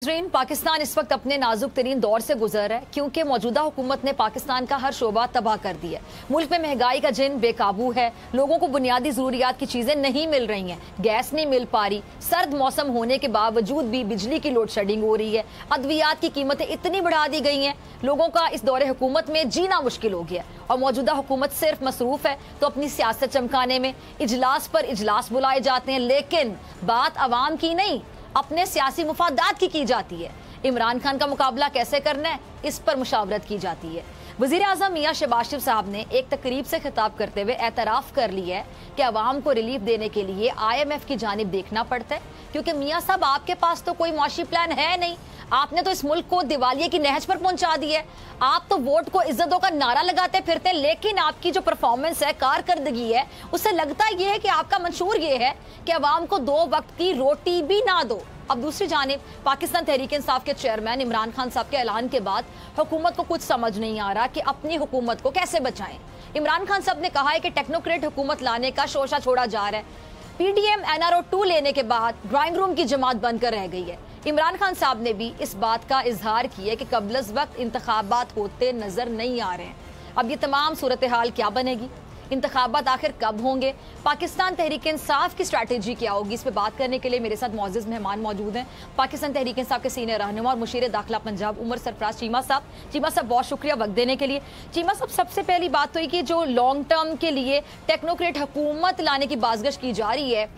पाकिस्तान इस वक्त अपने नाजुक तरीन दौर से गुजर रहा है क्योंकि मौजूदा हुकूमत ने पाकिस्तान का हर शोबा तबाह कर दिया है। मुल्क में महंगाई का जिन बेकाबू है, लोगों को बुनियादी ज़रूरियात की चीज़ें नहीं मिल रही हैं, गैस नहीं मिल पा रही, सर्द मौसम होने के बावजूद भी बिजली की लोड शेडिंग हो रही है, अद्वियात की कीमतें इतनी बढ़ा दी गई हैं, लोगों का इस दौरे हुकूमत में जीना मुश्किल हो गया और मौजूदा हुकूमत सिर्फ मसरूफ़ है तो अपनी सियासत चमकाने में इजलास पर इजलास बुलाए जाते हैं, लेकिन बात अवाम की नहीं, अपने सियासी मुफादात की जाती है। इमरान खान का मुकाबला कैसे करना है, इस पर मुशावरत की जाती है। वज़ीर आज़म मियां शहबाज शरीफ साहब ने एक तकरीब से खिताब करते हुए एतराफ़ कर लिया है कि अवाम को रिलीफ देने के लिए IMF की जानिब देखना पड़ता है, क्योंकि मियां साहब आपके पास तो कोई मुआशी प्लान है नहीं। आपने तो इस मुल्क को दिवालिये की नहज पर पहुंचा दिया है। आप तो वोट को इज्जतों का नारा लगाते फिरते, लेकिन आपकी जो परफॉर्मेंस है, कारकर्दगी है, उससे लगता ये है कि आपका मंशूर ये है कि अवाम को 2 वक्त की रोटी भी ना दो। अब दूसरी जानिब पाकिस्तान तहरीक इंसाफ के चेयरमैन इमरान खान साहब के ऐलान के बाद हुकूमत को कुछ समझ नहीं आ रहा कि अपनी हुकूमत को कैसे बचाएं। इमरान खान साहब ने कहा है कि टेक्नोक्रेट हुकूमत लाने का शोशा छोड़ा जा रहा है। PDM NRO 2 लेने के बाद ड्राइंग रूम की जमात बनकर रह गई है। इमरान खान साहब ने भी इस बात का इजहार किया कि कबल वक्त इंतखाबात होते नजर नहीं आ रहे हैं। अब ये तमाम सूरत हाल क्या बनेगी, इंतखाबात आखिर कब होंगे, पाकिस्तान तहरीक इंसाफ की स्ट्रैटेजी क्या होगी, इस पर बात करने के लिए मेरे साथ मौजूद मेहमान मौजूद हैं। पाकिस्तान तहरीक इंसाफ के सीनियर रहनुमा और मुशीर दाखिला पंजाब उमर सरफराज चीमा साहब। चीमा साहब बहुत शुक्रिया वक्त देने के लिए। चीमा साहब, सबसे पहली बात तो ये कि जो लॉन्ग टर्म के लिए टेक्नोक्रेट हुकूमत लाने की बाज़गश की जा रही है,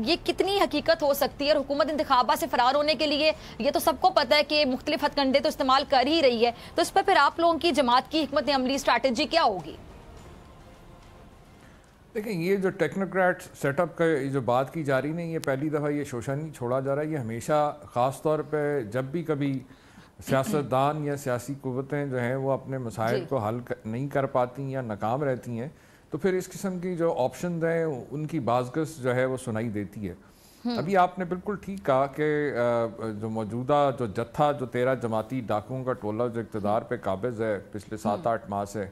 ये कितनी हकीकत हो सकती है? और हुकूमत इंतखाबात से फरार होने के लिए ये तो सबको पता है कि मुख्तलिफ हथकंडे तो इस्तेमाल कर ही रही है, तो इस पर फिर आप लोगों की जमात की हिकमत अमली स्ट्रैटेजी क्या होगी? देखिए, ये जो टेक्नोक्रेट सेटअप का जो बात की जा रही नहीं, ये पहली दफ़ा ये शोषण नहीं छोड़ा जा रहा है। ये हमेशा ख़ास तौर पे जब भी कभी सियासतदान या सियासी क़ुव्वतें जो हैं वो अपने मसाइल को हल नहीं कर पाती या नाकाम रहती हैं, तो फिर इस किस्म की जो ऑप्शन हैं उनकी बाज़गश जो है वो सुनाई देती है। अभी आपने बिल्कुल ठीक कहा कि जो मौजूदा जो जत्था, जो 13 जमाती डाकुओं का टोला जो इक़्तिदार पे काबिज़ है पिछले 7-8 माह से,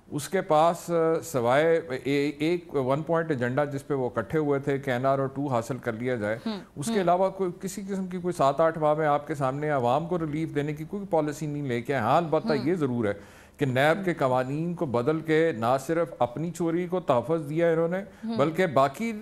उसके पास सवाए एक 1 पॉइंट एजेंडा जिस पे वो इकट्ठे हुए थे कि NRO 2 हासिल कर लिया जाए, उसके अलावा कोई किसी किस्म की कोई 7-8 माह में आपके सामने आवाम को रिलीफ देने की कोई पॉलिसी नहीं लेके। हाँ, अलबत्ता ये ज़रूर है कि नैब के कवानीन को बदल के ना सिर्फ अपनी चोरी को तहफ़्फ़ुज़ दिया इन्होंने, बल्कि बाकी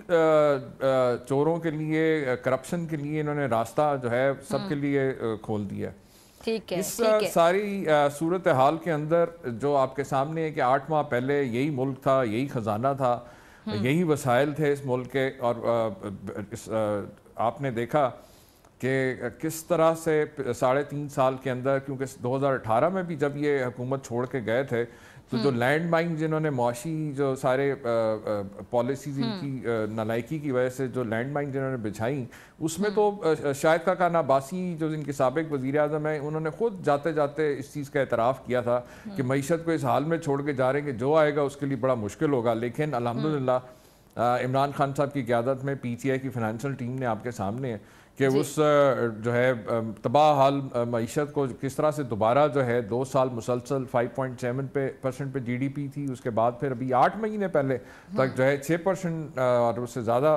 चोरों के लिए, करप्शन के लिए इन्होंने रास्ता जो है सबके लिए खोल दिया। ठीक है, इस सारी सूरत हाल के अंदर जो आपके सामने है कि 8 माह पहले यही मुल्क था, यही ख़जाना था, यही वसाइल थे इस मुल्क के, और आपने देखा कि किस तरह से 3.5 साल के अंदर, क्योंकि 2018 में भी जब ये हुकूमत छोड़ के गए थे तो जो लैंड माइन जिन्होंने मुआशी जो सारे पॉलिसीज इनकी नालायकी की वजह से जो लैंड माइन जिन्होंने बिछाई, उसमें तो शाहिद खान अब्बासी जो इनके साबिक वज़ीर आज़म हैं, उन्होंने खुद जाते जाते इस चीज़ का एतराफ़ किया था कि मईशत को इस हाल में छोड़ के जा रहे हैं कि जो आएगा उसके लिए बड़ा मुश्किल होगा। लेकिन अल्हम्दुलिल्लाह इमरान खान साहब की क़यादत में PTI की फ़ाइनेंशियल टीम ने आपके सामने है कि उस जो है तबाह हाल मईशत को किस तरह से दोबारा जो है 2 साल मुसलसल 5.7% पे GDP थी, उसके बाद फिर अभी 8 महीने पहले तक जो है 6% और उससे ज़्यादा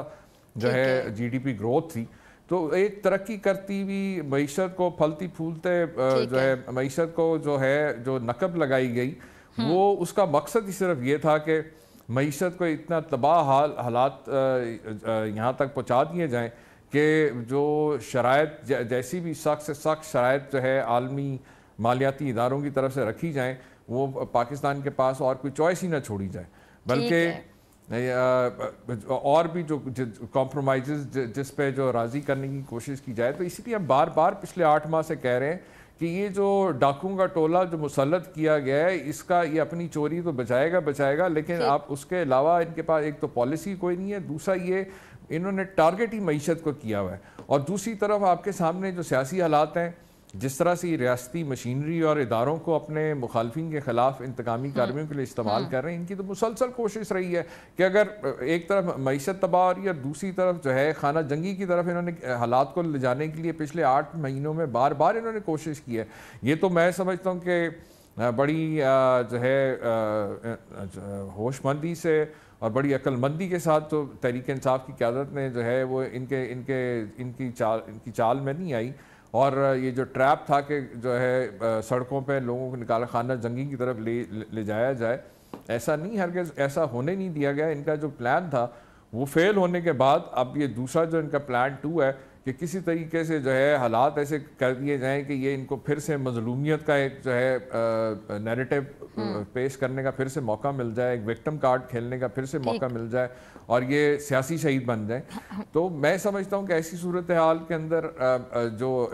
जो है GDP ग्रोथ थी। तो एक तरक्की करती हुई मईशत को फलती फूलते जो है मईशत को जो है जो नकब लगाई गई, वो उसका मकसद ही सिर्फ ये था कि मईशत को इतना तबाह हालात यहाँ तक पहुँचा दिए जाएँ कि जो शराइत जैसी भी सख्त से सख्त शराइत जो है आलमी मालियाती इदारों की तरफ से रखी जाएं, वो पाकिस्तान के पास और कोई चॉइस ही ना छोड़ी जाए, बल्कि और भी जो कॉम्प्रोमाइज़ जिस पे जो राज़ी करने की कोशिश की जाए। तो इसलिए हम बार बार पिछले 8 माह से कह रहे हैं कि ये जो डाकुओं का टोला जो मुसल्लत किया गया है, इसका ये अपनी चोरी तो बचाएगा, लेकिन आप उसके अलावा इनके पास एक तो पॉलिसी कोई नहीं है, दूसरा ये इन्होंने टारगेट ही मईशत को किया हुआ है। और दूसरी तरफ आपके सामने जो सियासी हालात हैं, जिस तरह से रियासती मशीनरी और इदारों को अपने मुखालफिन के ख़िलाफ़ इंतकामी कार्रवाइयों के लिए इस्तेमाल कर रहे हैं, इनकी तो मुसलसल कोशिश रही है कि अगर एक तरफ मईशत तबाह हो रही है, दूसरी तरफ जो है खाना जंगी की तरफ इन्होंने हालात को ले जाने के लिए पिछले 8 महीनों में बार बार इन्होंने कोशिश की है। ये तो मैं समझता हूँ कि बड़ी जो है होशमंदी से और बड़ी अक्लमंदी के साथ तो तहरीक इंसाफ की क़यादत ने जो है वो इनकी चाल में नहीं आई اور یہ جو ٹریپ تھا کہ جو ہے سڑکوں پہ لوگوں کو نکالا خانہ جنگی کی طرف لے جایا جائے، ایسا نہیں، ہرگز ایسا ہونے نہیں دیا گیا۔ ان کا جو پلان تھا وہ فیل ہونے کے بعد اب یہ دوسرا جو ان کا پلان 2 ہے کہ کسی طریقے سے جو ہے حالات ایسے کر دیے جائیں کہ یہ ان کو پھر سے مظلومیت کا ایک جو ہے نیریٹو پیش کرنے کا پھر سے موقع مل جائے، ایک وکٹم کارڈ کھیلنے کا پھر سے موقع مل جائے اور یہ سیاسی شہید بن جائیں۔ تو میں سمجھتا ہوں کہ ایسی صورتحال کے اندر جو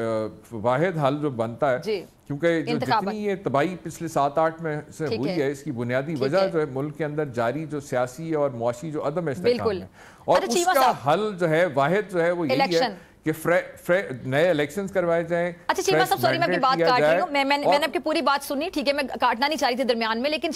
واحد حل جو بنتا ہے، کیونکہ جو جتنی یہ تباہی پچھلے 7-8 میں سے ہوئی ہے، اس کی بنیادی وجہ جو ہے ملک کے اندر جاری جو سیاسی اور معاشی جو عدم استحکام ہے، اور اس کا حل جو ہے واحد جو ہے وہ یہی ہے کہ نئے الیکشنز کروائے جائیں۔ اچھا چیمہ صاحب، سوری میں آپ کی بات کاٹ رہی ہوں، میں نے آپ کی پوری بات سنی، ٹھیک ہے، میں کاٹنا نہیں چاہ رہی تھی درمیان میں، لیکن